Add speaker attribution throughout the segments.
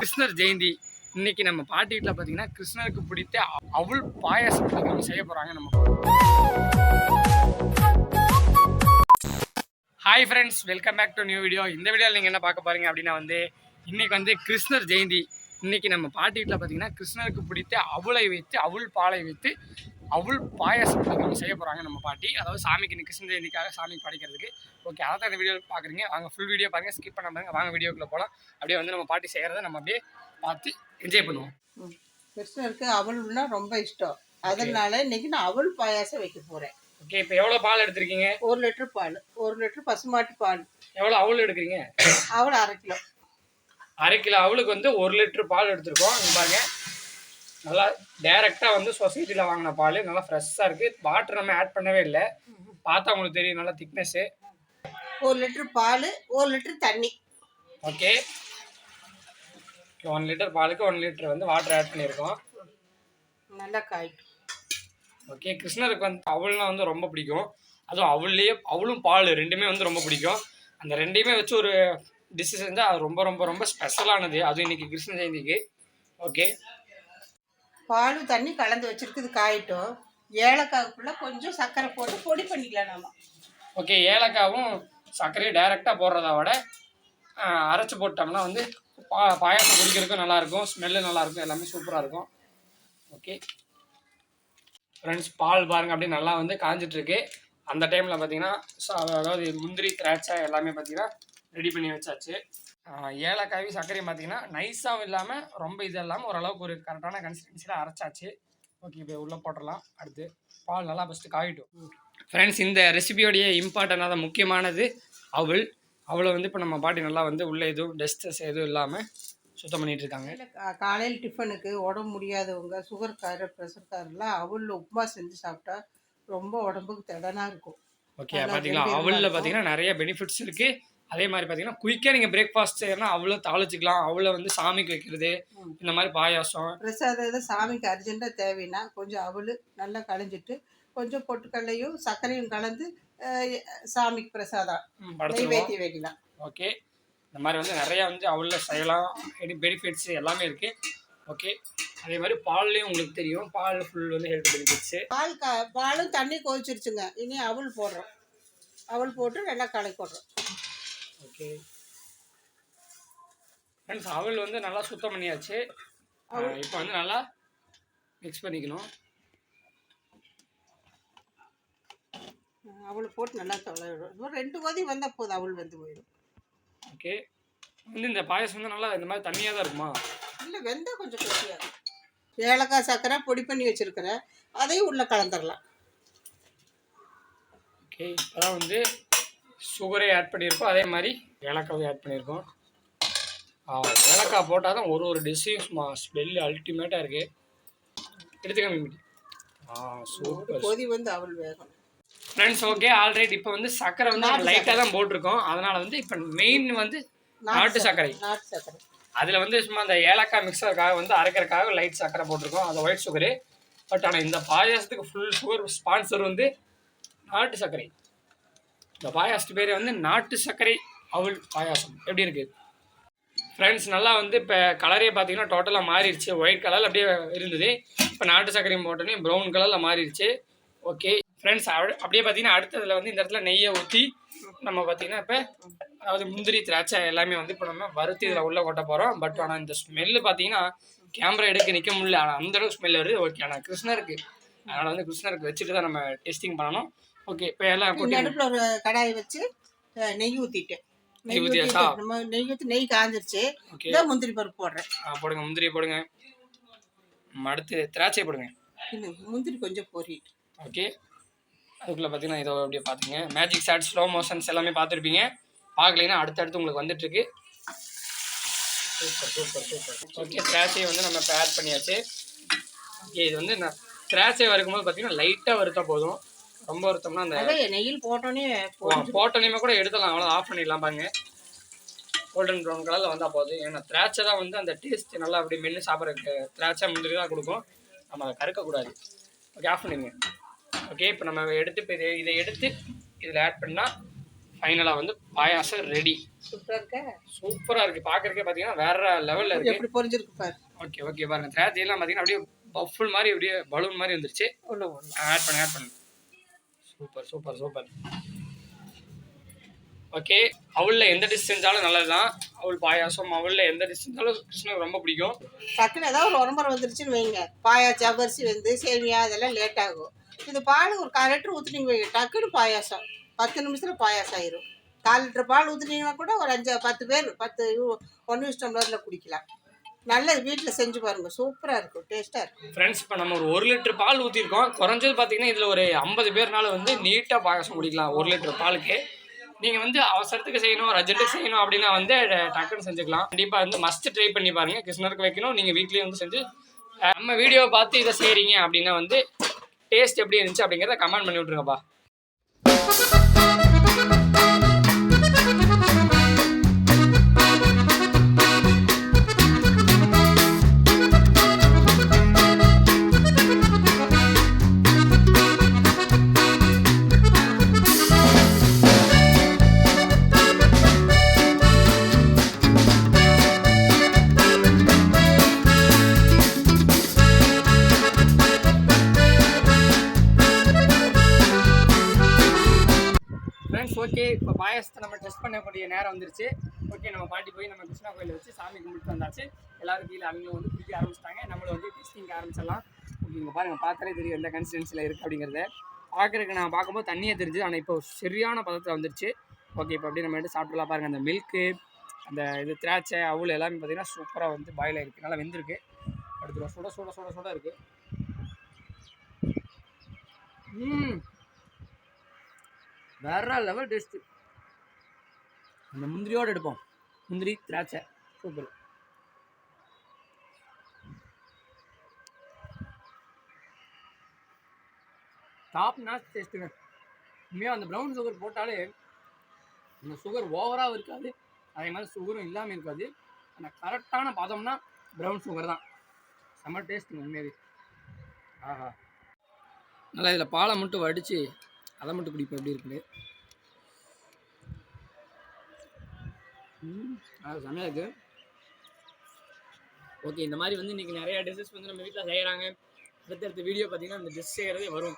Speaker 1: கிருஷ்ணர் ஜெயந்தி இன்னைக்கு நம்ம பாட்டி வீட்டில் பார்த்தீங்கன்னா கிருஷ்ணருக்கு பிடித்த அவல் பாயாசம் செய்ய போகிறாங்க. நம்ம hi friends, welcome back to new video. இந்த வீடியோவில் நீங்கள் என்ன பார்க்க போகிறீங்க அப்படின்னா இன்னைக்கு கிருஷ்ணர் ஜெயந்தி. இன்னைக்கு நம்ம பாட்டி வீட்டில் பார்த்தீங்கன்னா கிருஷ்ணருக்கு பிடித்த அவலை வைத்து அவல் பாலை வைத்து அவல் பாயாசம் செய்ய போகிறாங்க நம்ம பாட்டி. அதாவது சாமிக்கு கிருஷ்ண ஜெயந்திக்காக சாமிக்கு படைக்கிறதுக்கு. ஓகே, அதான் இந்த வீடியோ பார்க்குறீங்க. வாங்க ஃபுல் வீடியோ பாருங்கள், ஸ்கிப் பண்ண பாருங்க. வாங்க வீடியோக்குள்ளே போகலாம். அப்படியே நம்ம பாட்டி செய்கிறத நம்ம அப்படியே பார்த்து என்ஜாய் பண்ணுவோம்.
Speaker 2: கிருஷ்ணருக்கு அவல்னா ரொம்ப இஷ்டம், அதனால இன்னைக்கு நான் அவல் பாயாசம் வைக்க போகிறேன்.
Speaker 1: ஓகே, இப்போ எவ்வளோ பால் எடுத்துருக்கீங்க?
Speaker 2: 1 லிட்டர் பால், 1 லிட்டர் பசுமாட்டு பால்.
Speaker 1: எவ்வளோ அவல் எடுக்கிறீங்க?
Speaker 2: அவல் 1/2 கிலோ.
Speaker 1: 1/2 கிலோ அவளுக்கு 1 லிட்டர் பால் எடுத்துருக்கோம். பாருங்க, நல்லா டைரெக்டாக சொசைட்டியில் வாங்கின பால், நல்லா ஃப்ரெஷ்ஷாக இருக்குது. வாட்டர் நம்ம ஆட் பண்ணவே இல்லை. பார்த்தா உங்களுக்கு தெரியும் நல்லா திக்னஸ்ஸு.
Speaker 2: 1 லிட்டர் பால், 1 லிட்டர் தண்ணி.
Speaker 1: ஓகே, 1 லிட்டர் பாலுக்கு 1 லிட்டர் வாட்டர் ஆட் பண்ணியிருக்கோம்.
Speaker 2: நல்லா காய்க்கும்.
Speaker 1: ஓகே, கிருஷ்ணருக்கு அவல்னா ரொம்ப பிடிக்கும். அதுவும் அவள்லேயே அவளும் பால் ரெண்டுமே ரொம்ப பிடிக்கும். அந்த ரெண்டையுமே வச்சு ஒரு டிஷ்ஷு செஞ்சால் அது ரொம்ப ரொம்ப ரொம்ப ஸ்பெஷலானது. அதுவும் இன்றைக்கி கிருஷ்ண ஜெயந்திக்கு. ஓகே,
Speaker 2: பாலும் தண்ணி கலந்து வச்சுருக்குது, காயிட்டும். ஏலக்காய்க்குள்ளே கொஞ்சம் சர்க்கரை போட்டு பொடி பண்ணிக்கலாம் நம்ம.
Speaker 1: ஓகே, ஏலக்காவும் சர்க்கரையும் டைரெக்டாக போடுறத விட அரைச்சி போட்டோம்னா பாயாசம் குடிக்கிறதுக்கும் நல்லாயிருக்கும், ஸ்மெல்லு நல்லாயிருக்கும், எல்லாமே சூப்பராக இருக்கும். ஓகே ஃப்ரெண்ட்ஸ், பால் பாருங்கள் அப்படியே நல்லா காஞ்சிட்ருக்கு. அந்த டைமில் பார்த்தீங்கன்னா அதாவது முந்திரி திராட்சை எல்லாமே பார்த்தீங்கன்னா ரெடி பண்ணி வச்சாச்சு. ஏலக்காயும் சர்க்கரையும் பார்த்தீங்கன்னா நைஸாகவும் இல்லாமல் ரொம்ப இது இல்லாமல் ஓரளவுக்கு ஒரு கரெக்டான கன்சிஸ்டன்சியில் அரைச்சாச்சு. ஓகே, இப்போ உள்ளே போட்டுடலாம். அடுத்து பால் நல்லா ஃபஸ்ட்டு காயிட்டும். ஃப்ரெண்ட்ஸ், இந்த ரெசிபியோடைய இம்பார்ட்டண்டான முக்கியமானது அவல். அவளை இப்போ நம்ம பாட்டி நல்லா உள்ளே எதுவும் டஸ்டஸ் எதுவும் இல்லாமல் சுத்தம் பண்ணிகிட்டு இருக்காங்க.
Speaker 2: காலையில் டிஃபனுக்கு உடம்பு முடியாதவங்க, சுகர்காரு, ப்ரெஷர்காரெலாம் அவலில் உப்புமா செஞ்சு சாப்பிட்டா ரொம்ப உடம்புக்கு திடனாக இருக்கும்.
Speaker 1: ஓகே, பார்த்தீங்களா, அவலில் பார்த்தீங்கன்னா நிறைய பெனிஃபிட்ஸ் இருக்குது. அதே மாதிரி பார்த்தீங்கன்னா குயிக்காக நீங்கள் பிரேக்ஃபாஸ்ட் செய்யணும், அவ்வளோ தாளிச்சிக்கலாம். அவ்வளோ சாமிக்கு வைக்கிறது, இந்த மாதிரி பாயாசம்
Speaker 2: பிரசாதம் சாமிக்கு அர்ஜென்ட்டாக தேவைன்னா கொஞ்சம் அவல் நல்லா களைஞ்சிட்டு கொஞ்சம் பொட்டுக்கல்லையும் சர்க்கரையும் கலந்து சாமிக்கு பிரசாதம் நெய்வேத்தி வைக்கலாம்.
Speaker 1: ஓகே, இந்த மாதிரி நிறையா அவளில் செய்யலாம். பெனிஃபிட்ஸ் எல்லாமே இருக்குது. ஓகே, அதே மாதிரி பால்லையும் உங்களுக்கு தெரியும், பால் ஃபுல் ஹெல்த் பெனிஃபிட்ஸு.
Speaker 2: பாலும் தண்ணி கொதிச்சிருச்சுங்க. இனி அவல் போடுறோம். அவல் போட்டு நல்லா கலக்கிடுறோம்.
Speaker 1: ஓகே ஃப்ரெண்ட்ஸ், அவல் நல்லா சுத்தம் பண்ணியாச்சு. இப்போ நல்லா மிக்ஸ் பண்ணிக்கணும்.
Speaker 2: அவள் போட்டு நல்லா தொலைவிடும். 2 கொதி வந்தால் போதும், அவள் போயிடும்.
Speaker 1: ஓகே, இந்த பாயசம் நல்லா இந்த மாதிரி தண்ணியாக தான் இருக்குமா?
Speaker 2: இல்லை, வெந்தால் கொஞ்சம் கொதியாக. ஏலக்காய் சர்க்கரை பொடி பண்ணி வச்சுருக்கிறேன், அதையும் உள்ளே கலந்துடலாம்.
Speaker 1: ஓகே, இப்போதான் சுகரை ஆட் பண்ணியிருக்கோம், அதே மாதிரி ஏலக்காவும் ஆட் பண்ணியிருக்கோம். ஏலக்காய் போட்டால் தான் ஒரு டிஷ்ஷையும் ஸ்மெல்லு அல்டிமேட்டாக இருக்குது. எடுத்துக்க சூப்பர்.
Speaker 2: கொதி அவள் வேகம்.
Speaker 1: Friends, okay, alright. இப்போ சர்க்கரை லைட்டாக தான் போட்டிருக்கோம். அதனால் இப்போ மெயின் நாட்டு சர்க்கரை. அதில் சும்மா அந்த ஏலக்காய் மிக்சருக்காக அரைக்கிறதுக்காக லைட் சர்க்கரை போட்டிருக்கோம், அது ஒயிட் சுகரு. பட் ஆனால் இந்த பாயாசத்துக்கு ஃபுல் சுகர் ஸ்பான்சர் நாட்டு சர்க்கரை. இந்த பாயாசத்து பேர் நாட்டு சர்க்கரை அவல் பாயாசம். எப்படி இருக்குது ஃப்ரெண்ட்ஸ்? நல்லா இப்போ கலரே பார்த்தீங்கன்னா டோட்டலாக மாறிடுச்சு. ஒயிட் கலரில் அப்படியே இருந்தது, இப்போ நாட்டு சர்க்கரையும் போட்டோன்னே ப்ரௌன் கலரில் மாறிடுச்சு. ஓகே ஃப்ரெண்ட்ஸ், அப்படியே பார்த்தீங்கன்னா அடுத்ததில் இந்த இடத்துல நெய்யை ஊற்றி நம்ம பார்த்தீங்கன்னா இப்போ அதாவது முந்திரி திராட்சை எல்லாமே இப்போ நம்ம வறுத்து இதில் உள்ளே கொட்ட போகிறோம். பட் ஆனால் இந்த ஸ்மெல்லு பார்த்தீங்கன்னா கேமரா எடுக்க நிற்க முடியல, ஆனால் அந்தளவுக்கு ஸ்மெல் வருது. ஓகே, ஆனால் கிருஷ்ணருக்கு அதனால் கிருஷ்ணருக்கு வச்சுட்டு தான் நம்ம டெஸ்டிங் பண்ணணும். ஓகே, இப்போ எல்லாம்
Speaker 2: அடுப்பில் ஒரு கடாயை வச்சு நெய் ஊற்றிட்டேன். நெய் ஊற்றி நெய் காஞ்சிருச்சு. முந்திரி பருப்பு போடுறேன்.
Speaker 1: போடுங்க, முந்திரியை போடுங்க. அடுத்து திராட்சை போடுங்க.
Speaker 2: முந்திரி கொஞ்சம் பொரிட்டு.
Speaker 1: ஓகே, அதுக்குள்ளே பார்த்தீங்கன்னா இதோ அப்படியே பார்த்துங்க. மேஜிக் ஷாட், ஸ்லோ மோஷன்ஸ் எல்லாமே பார்த்துருப்பீங்க. பார்க்கலைன்னா அடுத்தடுத்து உங்களுக்கு வந்துட்டுருக்கு. Super super super. ஓகே, திராட்சையை நம்ம இப்போ ஆட் பண்ணியாச்சு. ஓகே, இது நான் திராட்சை வறுக்கும்போது பார்த்தீங்கன்னா லைட்டாக வறுத்தா போதும். ரொம்ப வருத்தம்னா அந்த
Speaker 2: நெய்யில்
Speaker 1: போட்டோன்னே கூட எடுத்துடலாம், அவ்வளோ ஆஃப் பண்ணிடலாம். பாருங்க, கோல்டன் ப்ரௌன் கலரில் வந்தால் போதும். ஏன்னா திராட்சை தான் அந்த டேஸ்ட் நல்லா அப்படி மென்று சாப்பிட்றதுக்கு திராட்சை முந்திரி தான் கொடுக்கும். நம்ம அதை கறக்கக்கூடாது. ஓகே, ஆஃப் பண்ணிடுங்க. ஓகே, இப்போ நம்ம எடுத்து இதை எடுத்து இதில் ஆட் பண்ணால் ஃபைனலாக பாயாசம் ரெடி.
Speaker 2: சூப்பரா இருக்கா?
Speaker 1: சூப்பரா இருக்கு. பார்க்கறதுக்கே பார்த்தீங்கன்னா வேற லெவல்ல இருக்கு.
Speaker 2: எப்படி பொரிஞ்சிருக்கு பாரு.
Speaker 1: ஓகே ஓகே பாருங்க. திராட்சை எல்லாம் பார்த்தீங்கன்னா அப்படியே பஃபுல் மாதிரி அப்படியே பலூன் மாதிரி வந்துருச்சு. ஆட் பண்ணு. Super super super. ஓகே. அவல்ல எந்த டிஷ் செஞ்சாலும் நல்லதுதான். அவல் பாயாசம் அவல்ல எந்த டிஷ் செஞ்சாலும் கிருஷ்ணனுக்கு ரொம்ப பிடிக்கும்.
Speaker 2: டக்குன்னு ஏதாவது ஒரு உடம்புற வந்துருச்சுன்னு வைங்க, பாயாசம் ஜவ்வரிசி வந்து சேமியா இதெல்லாம் லேட் ஆகும். இது பால் ஒரு 1/4 லிட்டர் ஊற்றுனீங்க வைங்க, டக்குன்னு பாயாசம் 10 நிமிஷத்தில் பாயாசம் ஆயிரும். 4 லிட்டர் பால் ஊற்றுனீங்கன்னா கூட ஒரு 10 பேர் 1 டம்ளரில் குடிக்கலாம். நல்லது, வீட்டில் செஞ்சு பாருங்கள், சூப்பராக இருக்கும், டேஸ்ட்டாக இருக்கும்.
Speaker 1: ஃப்ரெண்ட்ஸ் இப்போ நம்ம ஒரு 1 லிட்டர் பால் ஊற்றிருக்கோம். குறைஞ்சது பார்த்தீங்கன்னா இதில் ஒரு 50 பேர்னால வந்து நீட்டாக பாயாசம் குடிக்கலாம் 1 லிட்டர் பாலுக்கு. நீங்கள் வந்து அவசரத்துக்கு செய்யணும், அர்ஜென்ட்டுக்கு செய்யணும் அப்படின்னா வந்து டக்குன்னு செஞ்சுக்கலாம். கண்டிப்பாக வந்து மஸ்ட் ட்ரை பண்ணி பாருங்கள். கிருஷ்ணருக்கு வைக்கணும், நீங்கள் வீட்லேயே வந்து செஞ்சு நம்ம வீடியோவை பார்த்து இதை செய்கிறீங்க அப்படின்னா வந்து டேஸ்ட் எப்படி இருந்துச்சு அப்படிங்கிறத கமெண்ட் பண்ணி விட்ருங்கப்பா. ஃப்ரெண்ட்ஸ் ஓகே, இப்போ பாயாசத்தை நம்ம டெஸ்ட் பண்ணக்கூடிய நேரம் வந்துருச்சு. ஓகே, நம்ம பாட்டி போய் நம்ம கிருஷ்ணா கோயிலில் வச்சு சாமி கும்பிட்டு வந்தாச்சு. எல்லாரும் கீழே அவங்களும் வந்து குடிக்க ஆரம்பிச்சிட்டாங்க. நம்மளும் வந்து டெஸ்டிங் ஆரம்பிச்சிடலாம். ஓகே, இங்கே பாருங்கள், பார்த்தாலே தெரியும் எந்த கன்சிஸ்டன்சியில் இருக்குது அப்படிங்கிறத. பார்க்குறதுக்கு நான் பார்க்கும்போது தண்ணியே தெரிஞ்சுது, ஆனால் இப்போ சரியான பதத்தில் வந்துருச்சு. ஓகே, இப்போ அப்படியே நம்ம எடுத்து சாப்பிட்டுலாம். பாருங்கள், அந்த மில்க்கு, அந்த இது திராட்சை அவுள் எல்லாமே பார்த்தீங்கன்னா சூப்பராக வந்து பாயில் ஆகிருக்கு, நல்லா வெந்திருக்கு. அடுத்து சுட சுட சுட சுட இருக்குது. வேற லெவல் டேஸ்ட்டு. அந்த முந்திரியோடு எடுப்போம், முந்திரி திராட்சை சூப்பர். Top notch டேஸ்ட்டுங்க. உண்மையாக அந்த ப்ரௌன் சுகர் போட்டாலே அந்த சுகர் ஓவராகவும் இருக்காது, அதே மாதிரி சுகரும் இல்லாமல் இருக்காது. ஆனால் கரெக்டான பதம்னா ப்ரௌன் சுகர் தான். செம்ம டேஸ்ட்டுங்க உண்மையாகவே. ஆஹா, நல்லா இதில் பாலை மட்டும் வடித்து அதை மட்டும் குடிப்போம் எப்படி இருக்குது. அது செம்மையாக இருக்குது. ஓகே, இந்த மாதிரி வந்து இன்றைக்கி நிறையா டிஷ்ஷஸ் வந்து நம்ம வீட்டில் செய்கிறாங்க. அடுத்தடுத்த வீடியோ பார்த்திங்கன்னா இந்த டிஷ் செய்கிறதே வரும்.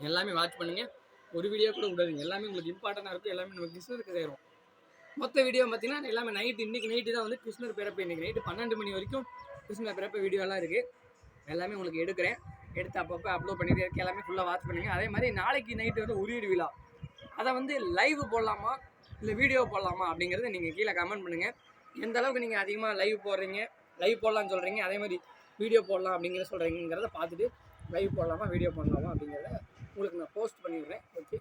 Speaker 1: எல்லாமே வாட்ச் பண்ணுங்கள், ஒரு வீடியோ கூட விடாதீங்க. எல்லாமே உங்களுக்கு இம்பார்ட்டண்ட்டாக இருக்கும். எல்லாமே நம்ம கிருஷ்ணருக்கு செய்கிறோம். மொத்த வீடியோ பார்த்திங்கன்னா எல்லாமே நைட்டு, இன்றைக்கி நைட்டு தான் வந்து கிருஷ்ணர் பிறப்பு. இன்றைக்கி நைட்டு 12 மணி வரைக்கும் கிருஷ்ணர் பிறப்பு வீடியோலாம் இருக்குது. எல்லாமே உங்களுக்கு எடுக்கிறேன், எடுத்து அப்பப்போ அப்லோட் பண்ணிட்டு இருக்க. எல்லாமே ஃபுல்லாக வாட்ச் பண்ணுங்கள். அதே மாதிரி நாளைக்கு நைட்டு வந்து உரியர் விழா, அதை வந்து லைவ் போடலாமா இல்லை வீடியோ போடலாமா அப்படிங்கிறத நீங்கள் கீழே கமெண்ட் பண்ணுங்கள். எந்த அளவுக்கு நீங்கள் அதிகமாக லைவ் போடுறீங்க, லைவ் போடலான்னு சொல்கிறீங்க, அதே மாதிரி வீடியோ போடலாம் அப்படிங்கிறத சொல்கிறீங்கிறத பார்த்துட்டு லைவ் போடலாமா வீடியோ பண்ணலாமா அப்படிங்கிறத உங்களுக்கு நான் போஸ்ட் பண்ணிவிடுறேன். ஓகே,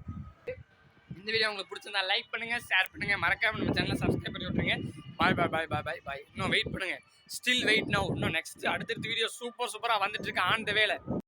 Speaker 1: இந்த வீடியோ உங்களுக்கு பிடிச்சிருந்தா லைக் பண்ணுங்கள், ஷேர் பண்ணுங்கள், மறக்காமல் நம்ம சேனலை சப்ஸ்கிரைப் பண்ணி விட்ருங்க. பாய் பாய் பாய் பாய் பாய் பாய். இன்னும் வெயிட் பண்ணுங்கள், ஸ்டில் வெயிட் நவ். இன்னும் நெக்ஸ்ட் அடுத்தடுத்த வீடியோ சூப்பராக வந்துட்டு இருக்கு ஆன் த வேல.